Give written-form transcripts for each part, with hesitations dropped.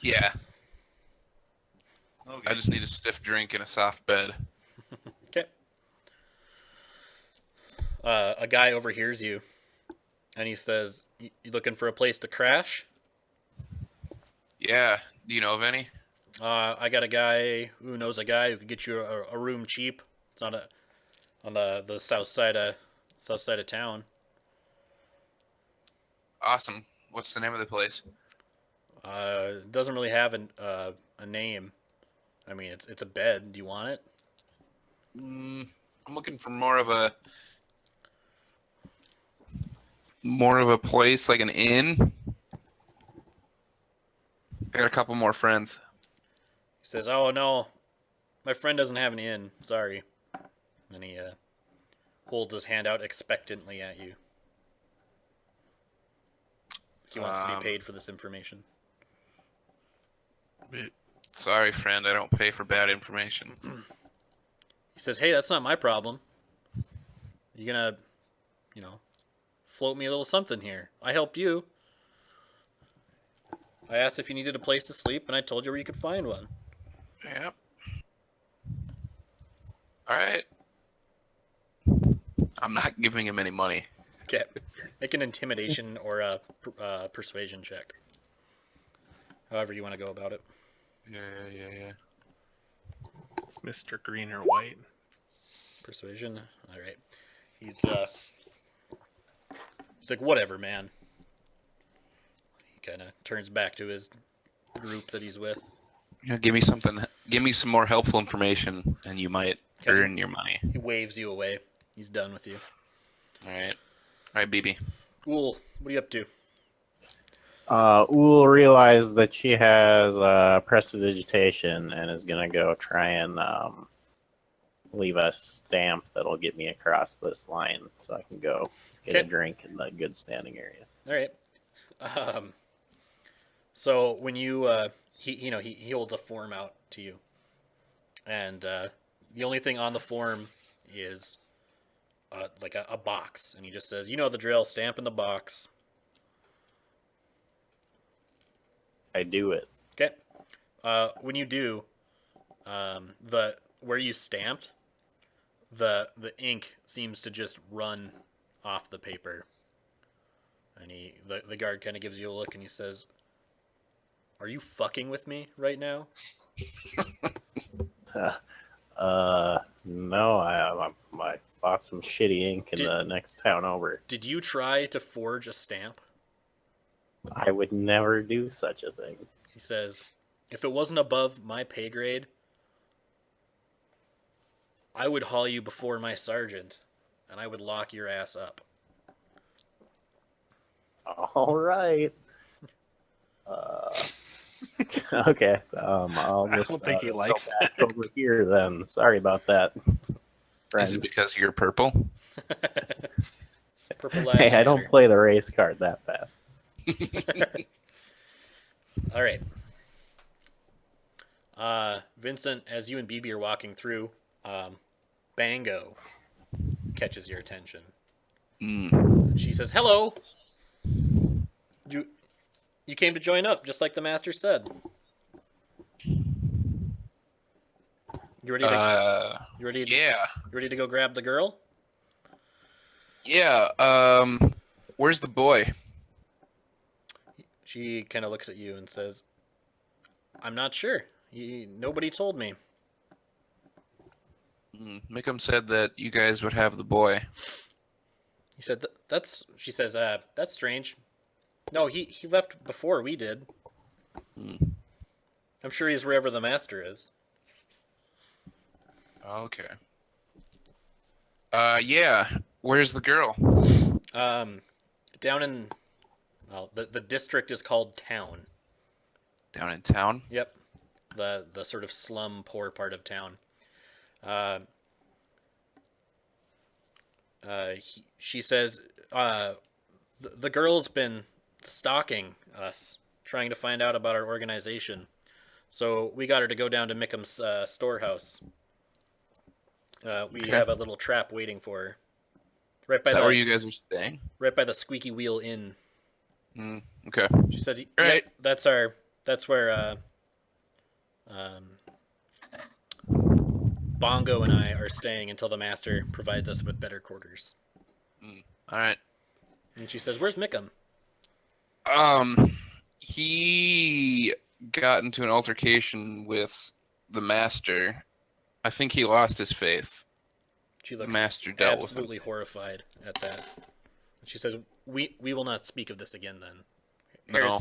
Yeah. Okay. I just need a stiff drink and a soft bed. Okay. A guy overhears you, and he says, "You looking for a place to crash?" Yeah. Do you know of any? I got a guy who knows a guy who could get you a room cheap. It's on the south side of town. Awesome. What's the name of the place? It doesn't really have a name. I mean, it's a bed. Do you want it? I'm looking for more of a place like an inn. I got a couple more friends. He says, "Oh no, my friend doesn't have an inn. Sorry." And he holds his hand out expectantly at you. He wants to be paid for this information. Sorry, friend. I don't pay for bad information. He says, "Hey, that's not my problem. You gonna, float me a little something here? I helped you. I asked if you needed a place to sleep, and I told you where you could find one." Yep. All right. I'm not giving him any money. Okay, make an intimidation or a persuasion check. However you want to go about it. Yeah. It's Mr. Green or White. Persuasion. All right. He's like, "Whatever, man." He kind of turns back to his group that he's with. Give me something. Give me some more helpful information, and you might earn your money. He waves you away. He's done with you. All right, BB. Cool. What are you up to? Uhl realized that she has prestidigitation and is gonna go try and leave a stamp that'll get me across this line, so I can go get a drink in the good standing area. All right. So when you he holds a form out to you, and the only thing on the form is like a box, and he just says, "You know the drill. Stamp in the box." I do it. Okay. When you do, the where you stamped, the ink seems to just run off the paper, and the guard kind of gives you a look, and he says, "Are you fucking with me right now?" No, I bought some shitty ink in the next town over. Did you try to forge a stamp? I would never do such a thing. He says, "If it wasn't above my pay grade, I would haul you before my sergeant, and I would lock your ass up." All right. Okay. I'll just I don't think he likes go back over here then. Sorry about that. Friend. Is it because you're purple? Purple lives Hey, I don't matter. play the race card that fast. All right. Vincent, as you and BB are walking through, Bango catches your attention. She says, "Hello. You came to join up, just like the master said. You ready to? You ready? Yeah. You ready to go grab the girl?" Yeah. Where's the boy? She kind of looks at you and says, "I'm not sure. Nobody told me." Mikum said that you guys would have the boy. He said, "That's." She says, "That's strange. No, he left before we did. I'm sure he's wherever the master is." Okay. Yeah. Where's the girl? Down in, well, the district is called Town. Down in town? Yep, the sort of slum, poor part of town. She says, the girl's been stalking us, trying to find out about our organization. So we got her to go down to Mickum's storehouse. We have a little trap waiting for her. Right by Is that where you guys are staying? Right by the Squeaky Wheel Inn. Okay. She says, Right. "Yep, that's our That's where Bongo and I are staying until the master provides us with better quarters. All right. And she says, "Where's Mickham?" He got into an altercation with the master. I think he lost his faith. She The looks master dealt with him. absolutely horrified at that. And she says, "We will not speak of this again. Then No.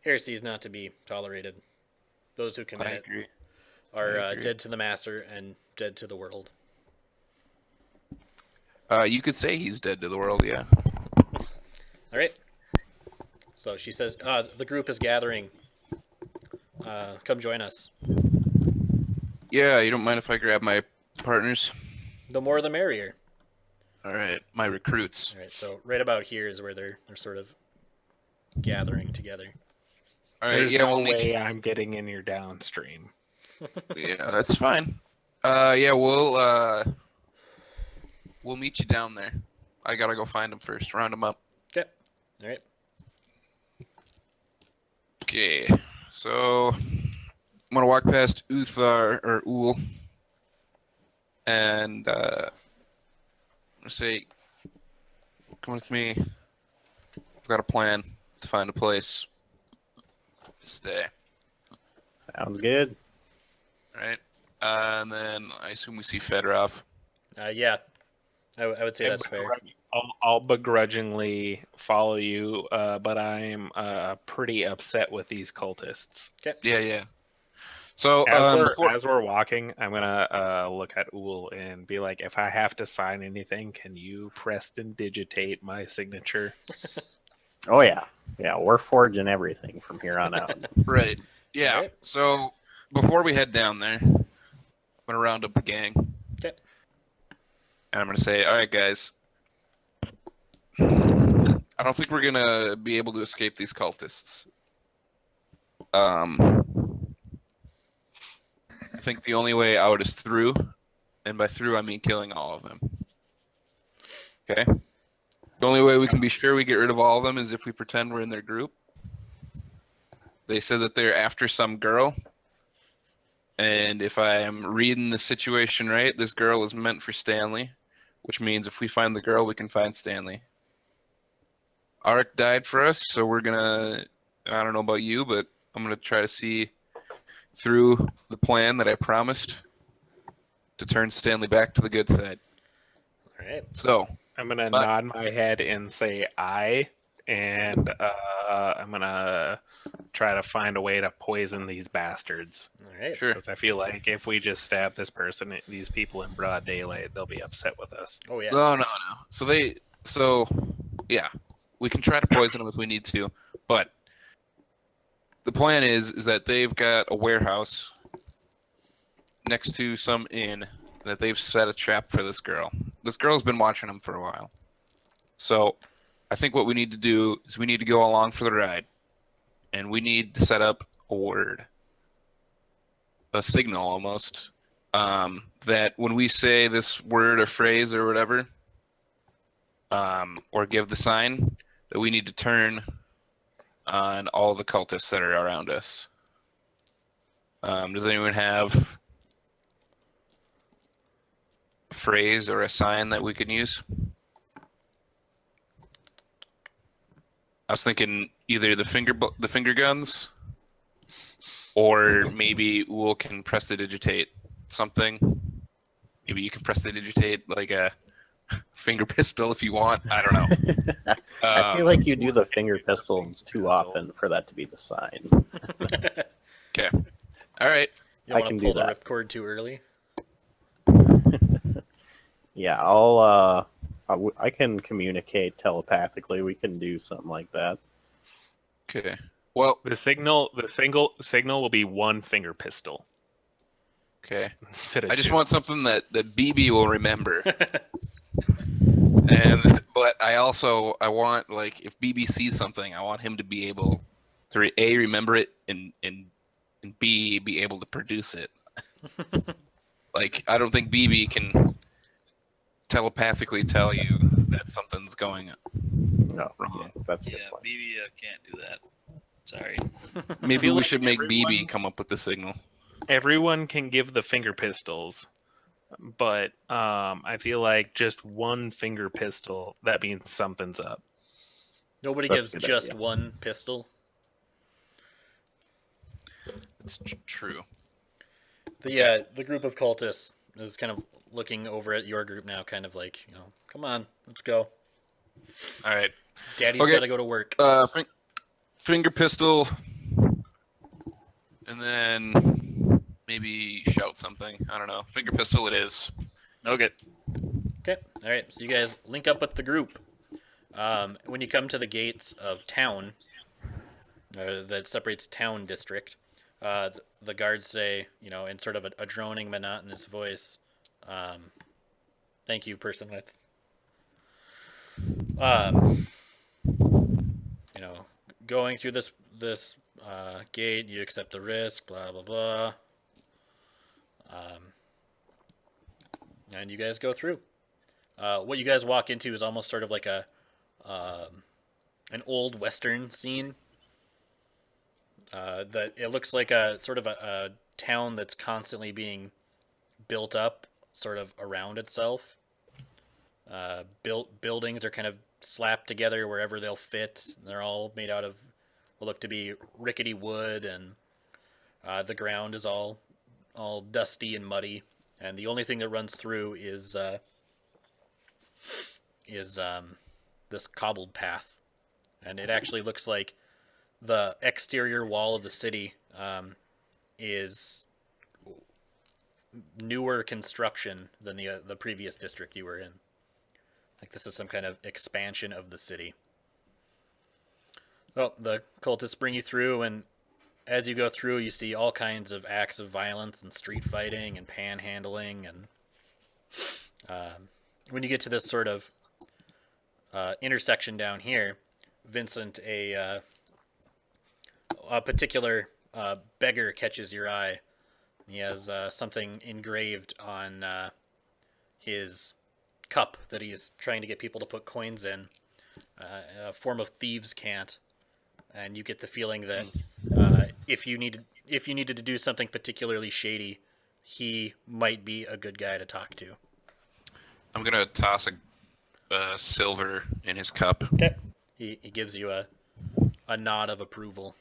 heresy is not to be tolerated. Those who commit I it agree. are I agree. dead to the master and dead to the world." You could say he's dead to the world, yeah. All right. So she says, "The group is gathering. Come join us. Yeah, you don't mind if I grab my partners? The more, the merrier." All right, my recruits. All right. So right about here is where they're sort of gathering together. All right, There's yeah, no we'll meet way I'm getting in your downstream. Yeah, that's fine. Yeah, we'll meet you down there. I gotta go find him first. Round him up. Okay. All right. Okay, so I'm gonna walk past Uthar or Ul, and say, "Come with me. I've got a plan to find a place to stay." Sounds good. All right, and then I assume we see Fedorov. Yeah. I would say that's fair. I'll begrudgingly follow you, but I'm pretty upset with these cultists. Yeah. So As we're walking, I'm gonna look at Ul and be like, if I have to sign anything, can you prestidigitate my signature? Oh yeah, yeah. We're forging everything from here on out. Right. Yeah. Alright. So before we head down there, I'm gonna round up the gang. Okay. And I'm gonna say, all right, guys. I don't think we're gonna be able to escape these cultists. I think the only way out is through, and by through I mean killing all of them. Okay. The only way we can be sure we get rid of all of them is if we pretend we're in their group. They said that they're after some girl. And if I am reading the situation right, this girl is meant for Stanley, which means if we find the girl, we can find Stanley. Arik died for us, so we're gonna, I don't know about you, but I'm gonna try to see through the plan that I promised to turn Stanley back to the good side. All right. So, I'm gonna nod my head and say aye, and I'm gonna try to find a way to poison these bastards. All right. sure. Because I feel like if we just stab these people in broad daylight, they'll be upset with us. Oh yeah. No. So yeah, we can try to poison them if we need to, but the plan is that they've got a warehouse next to some inn that they've set a trap for this girl. This girl's been watching them for a while. So I think what we need to do is we need to go along for the ride, and we need to set up a word, a signal almost, that when we say this word or phrase or whatever, or give the sign, that we need to turn on all the cultists that are around us. Does anyone have a phrase or a sign that we can use? I was thinking either the finger guns, or maybe Ul can prestidigitate something. Maybe you can prestidigitate like a finger pistol if you want. I don't know. I feel like you do the finger pistols too often for that to be the sign. Okay. All right. You I don't want can to pull do the that. ripcord too early. Yeah, I can communicate telepathically. We can do something like that. Okay. Well, The signal will be one finger pistol okay. instead of I just two. want something that BB will remember. But I want, like, if BB sees something, I want him to be able to A, remember it, and B, be able to produce it. Like, I don't think BB can telepathically tell you that something's going No, wrong. that's a good Yeah, point. BB can't do that. Sorry. Maybe feel we like should make BB everyone- come up with the signal. Everyone can give the finger pistols, but I feel like just one finger pistol, that means something's up. Nobody That's gives a good just idea. one pistol. It's true. The group of cultists is kind of looking over at your group now, kind of like, come on, let's go. All right. Daddy's Okay. got to go to work. Finger pistol, and then maybe shout something. I don't know. Finger pistol it is. Okay. Okay, all right. So you guys link up with the group. When you come to the gates of town, that separates town district, the guards say, in sort of a droning, monotonous voice, "Thank you, person with." Going through this gate, you accept the risk. Blah blah blah. And you guys go through. What you guys walk into is almost sort of like an old western scene. That it looks like a sort of a town that's constantly being built up, sort of around itself. Buildings are kind of slapped together wherever they'll fit. They're all made out of what look to be rickety wood, and the ground is all dusty and muddy. And the only thing that runs through is this cobbled path, and it actually looks like the exterior wall of the city is newer construction than the previous district you were in. Like this is some kind of expansion of the city. Well, the cultists bring you through, and as you go through, you see all kinds of acts of violence and street fighting and panhandling. And when you get to this sort of intersection down here, Vincent, a particular beggar catches your eye. He has something engraved on his cup that he's trying to get people to put coins in, a form of thieves' cant. And you get the feeling that if you needed to do something particularly shady, he might be a good guy to talk to. I'm gonna toss a silver in his cup. Okay. He gives you a nod of approval.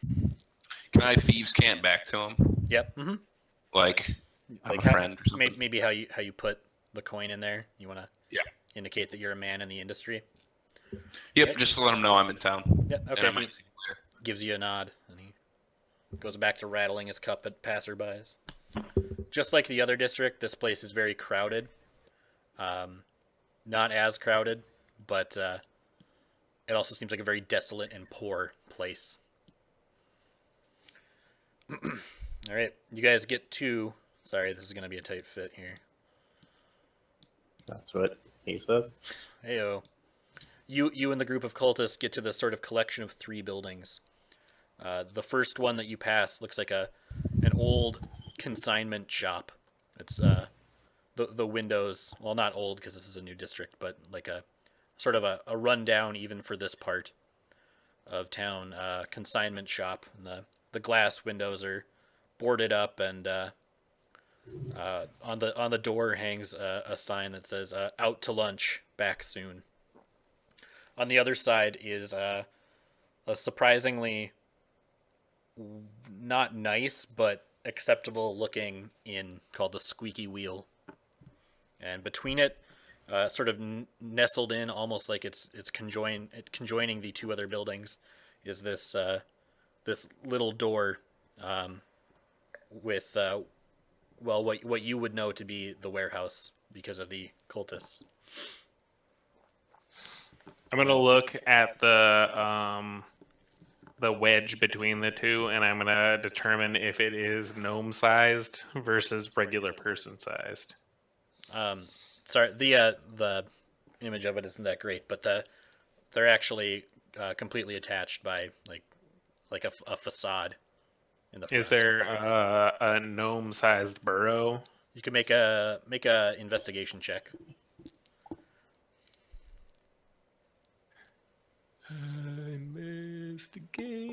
Can I thieves can't back to him? Yep. Mm-hmm. Like I'm Like a friend or something. Maybe how you put the coin in there. You want to indicate that you're a man in the industry. Yep, Okay. just to let him know I'm in town. Yep. Okay. And I might see him later. Gives you a nod, and he goes back to rattling his cup at passerbys. Just like the other district, this place is very crowded. Not as crowded, but it also seems like a very desolate and poor place. All right, you guys get to... Sorry, this is going to be a tight fit here. That's what he said. Heyo. You and the group of cultists get to this sort of collection of 3 buildings. The first one that you pass looks like an old consignment shop. It's the windows, well, not old because this is a new district, but like a sort of a rundown even for this part of town consignment shop. And the glass windows are boarded up, and on the door hangs a sign that says "Out to lunch, back soon." On the other side is a surprisingly not nice but acceptable looking inn called the Squeaky Wheel, and between it, sort of nestled in, almost like it's conjoining the 2 other buildings, is this little door with what you would know to be the warehouse because of the cultists. I'm gonna look at the wedge between the 2, and I'm gonna determine if it is gnome-sized versus regular person-sized. Sorry, the image of it isn't that great, but they're actually completely attached by like a facade in the front. Is there a gnome-sized burrow? You can make a investigation check. Investigate.